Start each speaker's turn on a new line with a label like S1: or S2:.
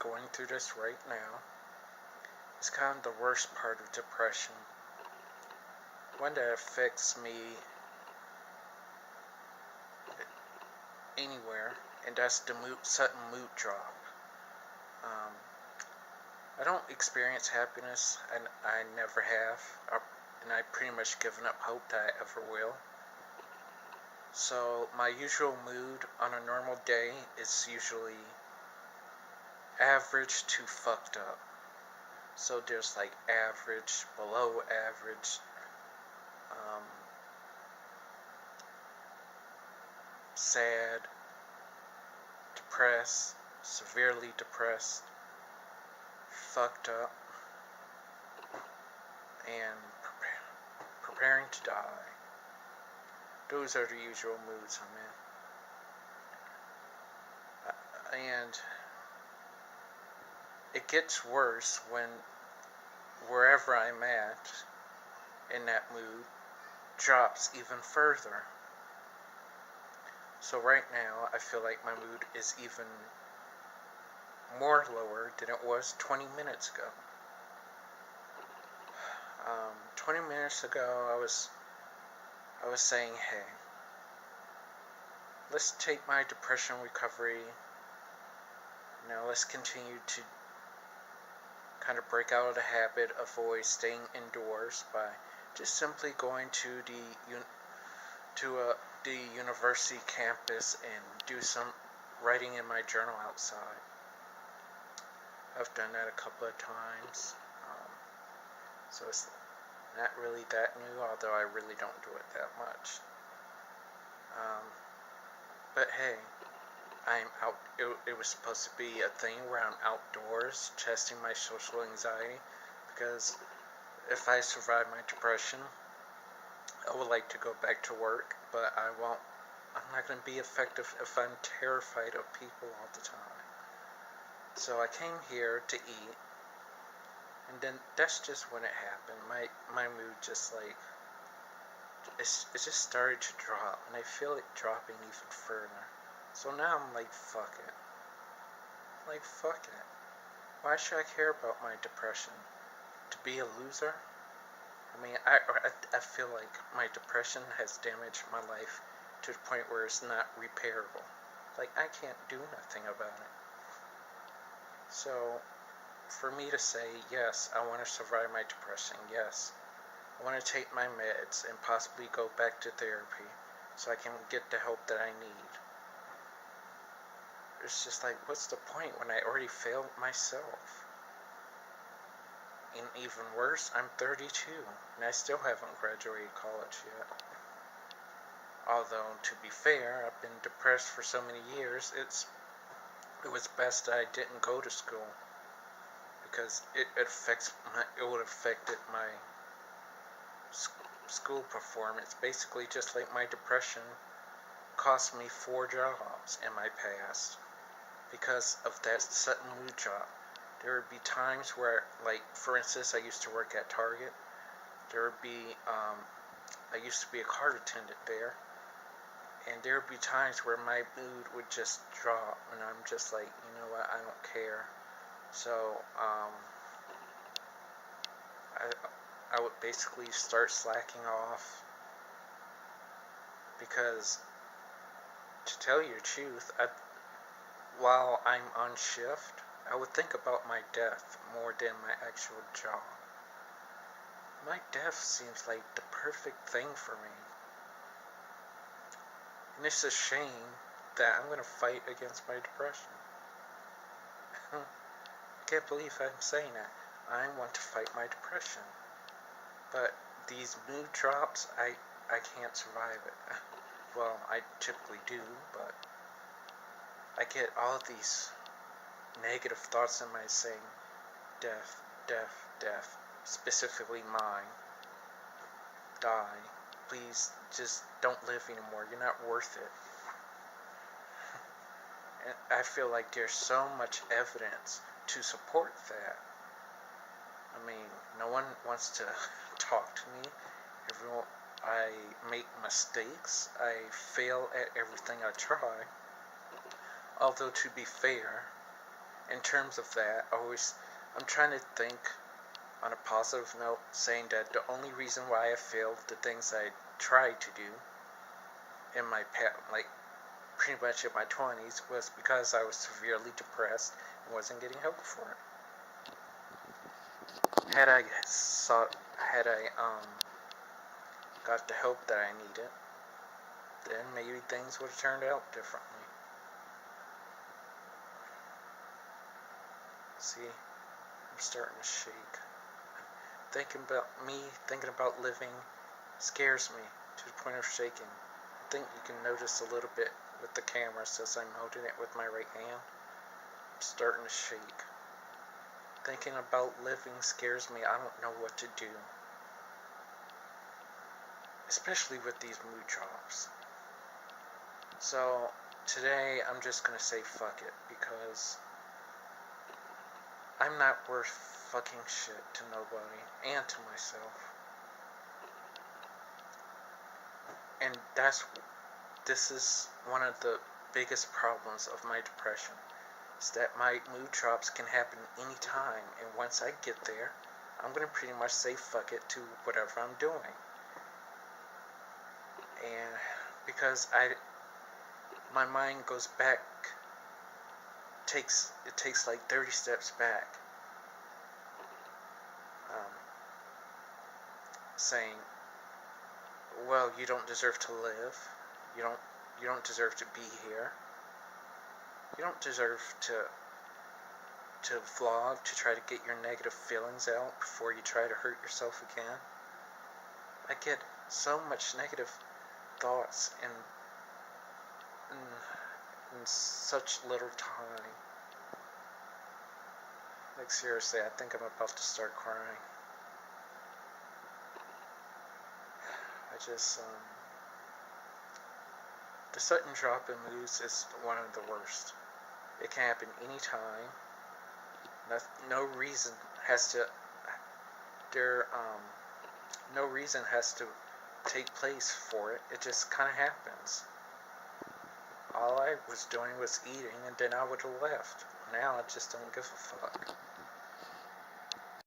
S1: going through this right now. It's kind of the worst part of depression. One that affects me anywhere, and that's the sudden mood drop. Um, I don't experience happiness, and I never have, and I pretty much given up hope that I ever will. So my usual mood on a normal day is usually average to fucked up. So there's like average, below average, um, sad, depressed, severely depressed, fucked up, and preparing to die. Those are the usual moods I'm in. And it gets worse when wherever I'm at in that mood drops even further. So right now, I feel like my mood is even more lower than it was 20 minutes ago. 20 minutes ago, I was saying, hey, let's take my depression recovery. Now let's continue to kind of break out of the habit of always staying indoors by just simply going to the university campus and do some writing in my journal outside. I've done that a couple of times, so it's not really that new, although I really don't do it that much. But hey, I'm out. It was supposed to be a thing where I'm outdoors testing my social anxiety, because if I survive my depression, I would like to go back to work, but I'm not going to be effective if I'm terrified of people all the time. So I came here to eat, and then that's just when it happened. My mood just like, it just started to drop, and I feel it dropping even further. So now I'm like, fuck it. Like, fuck it. Why should I care about my depression? To be a loser? I mean, I feel like my depression has damaged my life to the point where it's not repairable. Like, I can't do nothing about it. So, for me to say, yes, I want to survive my depression, yes, I want to take my meds and possibly go back to therapy so I can get the help that I need. It's just like, what's the point when I already failed myself? And even worse, I'm 32, and I still haven't graduated college yet. Although, to be fair, I've been depressed for so many years, it was best that I didn't go to school, because it would have affected my school performance. Basically, just like my depression cost me 4 jobs in my past because of that sudden mood drop. There would be times where, like, for instance, I used to work at Target. There would be, I used to be a cart attendant there, and there would be times where my mood would just drop, and I'm just like, you know what, I don't care. So, I would basically start slacking off, because, to tell you the truth, while I'm on shift, I would think about my death more than my actual job. My death seems like the perfect thing for me. And it's a shame that I'm going to fight against my depression. I can't believe I'm saying that. I want to fight my depression. But these mood drops, I can't survive it. Well, I typically do, but I get all these negative thoughts in my saying, death, death, death, specifically mine, die, please just don't live anymore, you're not worth it. And I feel like there's so much evidence to support that. I mean, no one wants to talk to me. I make mistakes, I fail at everything I try. Although, to be fair, in terms of that, I'm trying to think on a positive note, saying that the only reason why I failed the things I tried to do in my like pretty much in my 20s was because I was severely depressed and wasn't getting help for it. Had I got the help that I needed, then maybe things would have turned out differently. See, I'm starting to shake. Thinking about living scares me to the point of shaking. I think you can notice a little bit with the camera since I'm holding it with my right hand. I'm starting to shake. Thinking about living scares me. I don't know what to do. Especially with these mood drops. So, today I'm just gonna say fuck it, because I'm not worth fucking shit to nobody, and to myself. And this is one of the biggest problems of my depression, is that my mood drops can happen anytime, and once I get there, I'm gonna pretty much say fuck it to whatever I'm doing. And because my mind goes back, it takes like 30 steps back, saying, well, you don't deserve to live, you don't deserve to be here, you don't deserve to vlog, to try to get your negative feelings out before you try to hurt yourself again. I get so much negative thoughts in such little time. Like, seriously, I think I'm about to start crying. The sudden drop in moods is one of the worst. It can happen anytime. No reason has to, no reason has to take place for it. It just kind of happens. All I was doing was eating, and then I would have left. Now I just don't give a fuck.